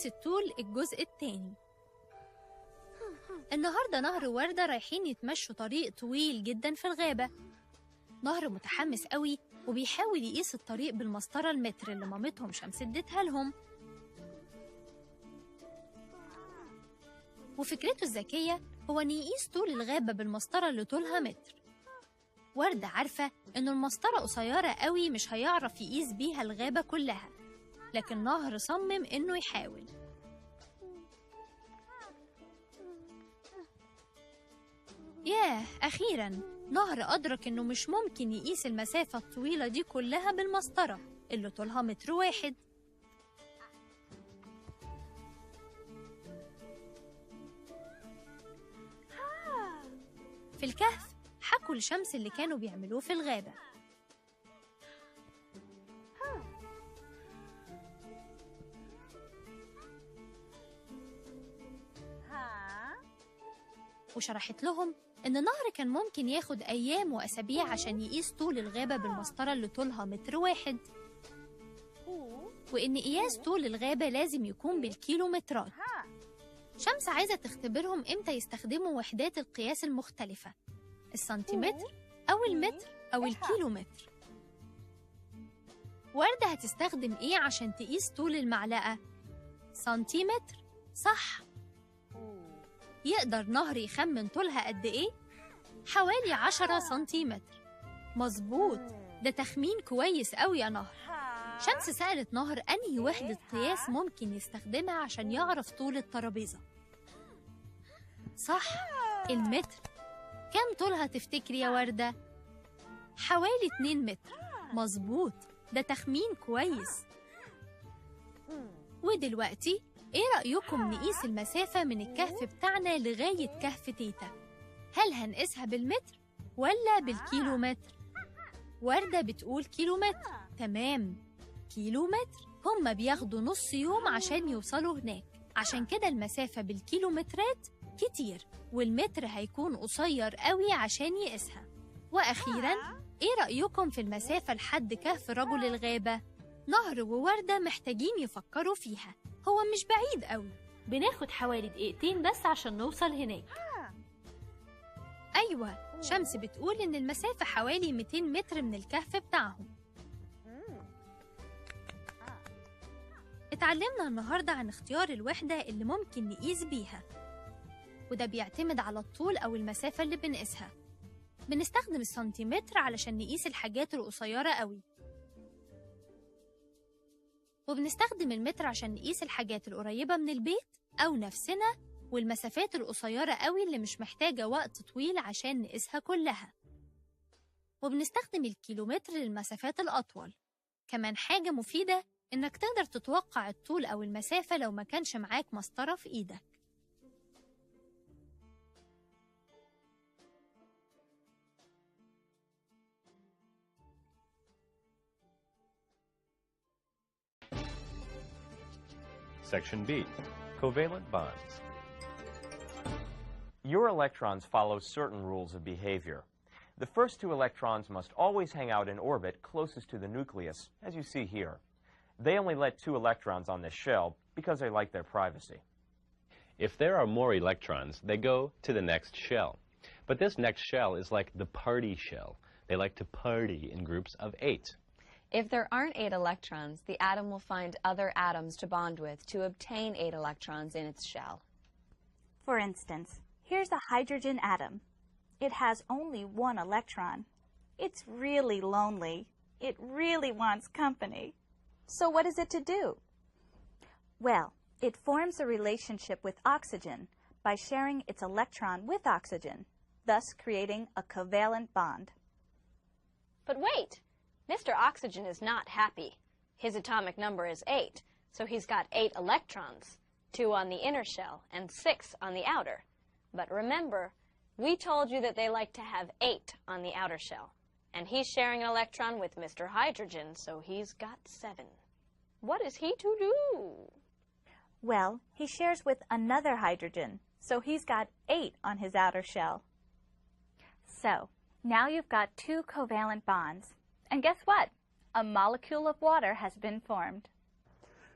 قياس الطول الجزء الثاني. النهاردة نهر ووردة رايحين يتمشوا طريق طويل جدا في الغابة. نهر متحمس قوي وبيحاول يقيس الطريق بالمسطرة المتر اللي مامتهم شمس ادتها لهم. وفكرته الذكية هو إن يقيس طول الغابة بالمسطرة اللي طولها متر. وردة عارفة إن المسطرة قصيرة قوي مش هيعرف يقيس بيها الغابة كلها، لكن نهر صمم إنه يحاول. ياه، أخيراً نهر أدرك إنه مش ممكن يقيس المسافة الطويلة دي كلها بالمسطرة اللي طولها متر واحد. في الكهف حكوا لشمس اللي كانوا بيعملوه في الغابة. وشرحت لهم إن النهر كان ممكن ياخد أيام وأسابيع عشان يقيس طول الغابة بالمسطرة اللي طولها متر واحد، وإن قياس طول الغابة لازم يكون بالكيلومترات. شمس عايزة تختبرهم إمتى يستخدموا وحدات القياس المختلفة، السنتيمتر أو المتر أو الكيلومتر. وردة هتستخدم إيه عشان تقيس طول المعلقة؟ سنتيمتر، صح. يقدر نهر يخمن طولها قد إيه؟ حوالي 10 سنتيمتر. مظبوط، ده تخمين كويس أوي يا نهر. شمس سألت نهر أنهي وحدة قياس ممكن يستخدمها عشان يعرف طول الترابيزة. صح، المتر. كم طولها تفتكري يا وردة؟ حوالي 2 متر. مظبوط، ده تخمين كويس. ودلوقتي إيه رأيكم نقيس المسافة من الكهف بتاعنا لغاية كهف تيتا؟ هل هنقيسها بالمتر ولا بالكيلومتر؟ وردة بتقول كيلومتر. تمام، كيلومتر. هما بياخدوا نص يوم عشان يوصلوا هناك، عشان كده المسافة بالكيلومترات كتير، والمتر هيكون قصير قوي عشان يقيسها. وأخيراً، إيه رأيكم في المسافة لحد كهف رجل الغابة؟ نهر ووردة محتاجين يفكروا فيها، هو مش بعيد قوي، بناخد حوالي دقيقتين بس عشان نوصل هناك. أيوة، شمس بتقول إن المسافة حوالي 200 متر من الكهف بتاعهم. اتعلمنا النهاردة عن اختيار الوحدة اللي ممكن نقيس بيها، وده بيعتمد على الطول أو المسافة اللي بنقيسها. بنستخدم السنتيمتر علشان نقيس الحاجات القصيرة قوي، وبنستخدم المتر عشان نقيس الحاجات القريبة من البيت أو نفسنا، والمسافات القصيرة قوي اللي مش محتاجة وقت طويل عشان نقيسها كلها. وبنستخدم الكيلومتر للمسافات الأطول. كمان حاجة مفيدة إنك تقدر تتوقع الطول أو المسافة لو ما كانش معاك مسطرة في إيدك. Section B, covalent bonds. Your electrons follow certain rules of behavior. The first two electrons must always hang out in orbit closest to the nucleus, as you see here. They only let 2 electrons on this shell because they like their privacy. If there are more electrons, they go to the next shell. But this next shell is like the party shell. They like to party in groups of 8. If there aren't 8 electrons, the atom will find other atoms to bond with to obtain 8 electrons in its shell. For instance, here's a hydrogen atom. It has only 1 electron. It's really lonely. It really wants company. So what is it to do? Well, it forms a relationship with oxygen by sharing its electron with oxygen, thus creating a covalent bond. But wait! Mr. Oxygen is not happy. His atomic number is 8, so he's got 8 electrons, 2 on the inner shell and 6 on the outer. But remember, we told you that they like to have 8 on the outer shell, and he's sharing an electron with Mr. Hydrogen, so he's got 7. What is he to do? Well, he shares with another hydrogen, so he's got 8 on his outer shell. So, now you've got 2 covalent bonds. And guess what? A molecule of water has been formed.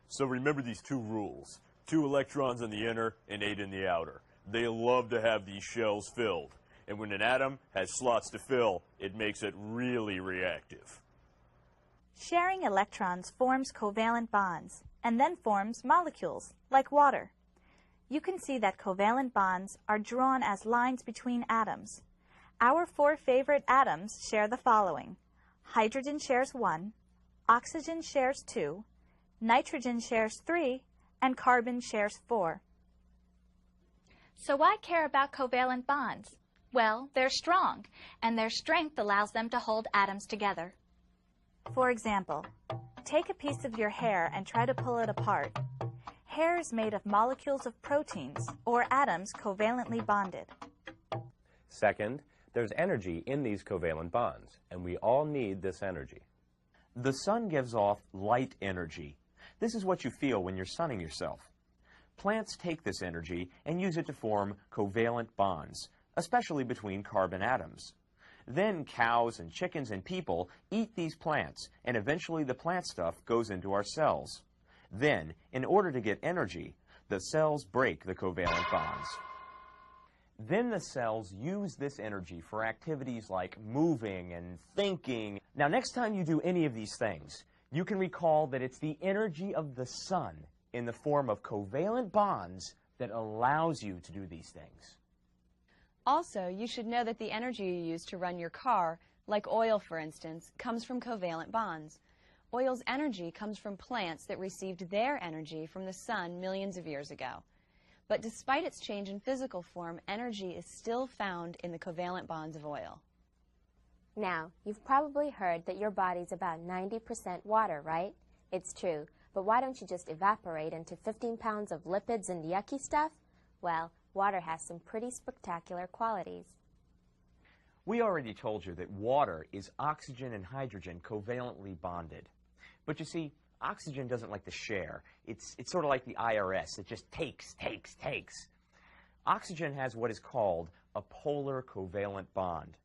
So remember these 2 rules. 2 electrons in the inner and 8 in the outer. They love to have these shells filled. And when an atom has slots to fill, it makes it really reactive. Sharing electrons forms covalent bonds and then forms molecules, like water. You can see that covalent bonds are drawn as lines between atoms. Our 4 favorite atoms share the following. Hydrogen shares 1, oxygen shares 2, nitrogen shares 3, and carbon shares 4. So why care about covalent bonds? Well, they're strong, and their strength allows them to hold atoms together. For example, take a piece of your hair and try to pull it apart. Hair is made of molecules of proteins, or atoms covalently bonded. Second, there's energy in these covalent bonds, and we all need this energy. The sun gives off light energy. This is what you feel when you're sunning yourself. Plants take this energy and use it to form covalent bonds, especially between carbon atoms. Then cows and chickens and people eat these plants, and eventually the plant stuff goes into our cells. Then, in order to get energy, the cells break the covalent bonds. Then the cells use this energy for activities like moving and thinking. Now, next time you do any of these things, you can recall that it's the energy of the sun in the form of covalent bonds that allows you to do these things. Also, you should know that the energy you use to run your car, like oil for instance, comes from covalent bonds. Oil's energy comes from plants that received their energy from the sun millions of years ago. But despite its change in physical form, energy is still found in the covalent bonds of oil. Now, you've probably heard that your body's about 90% water, right? It's true, but why don't you just evaporate into 15 pounds of lipids and yucky stuff? Well, water has some pretty spectacular qualities. We already told you that water is oxygen and hydrogen covalently bonded. But you see, oxygen doesn't like to share. It's sort of like the IRS. It just takes. Oxygen has what is called a polar covalent bond.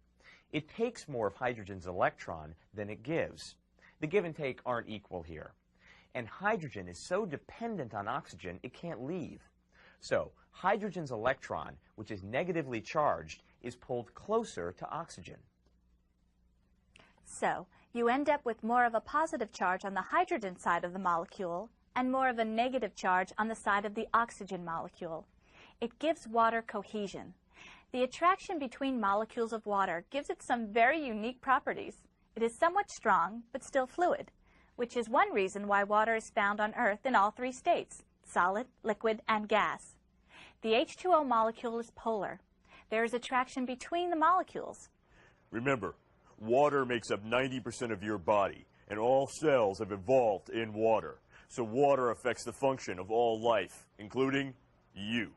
It takes more of hydrogen's electron than it gives. The give and take aren't equal here. And hydrogen is so dependent on oxygen, it can't leave. So, hydrogen's electron, which is negatively charged, is pulled closer to oxygen. So, you end up with more of a positive charge on the hydrogen side of the molecule and more of a negative charge on the side of the oxygen molecule. It gives water cohesion. The attraction between molecules of water gives it some very unique properties. It is somewhat strong, but still fluid, which is one reason why water is found on Earth in all 3 states, solid, liquid, and gas. The H2O molecule is polar. There is attraction between the molecules. Remember, water makes up 90% of your body, and all cells have evolved in water. So water affects the function of all life, including you.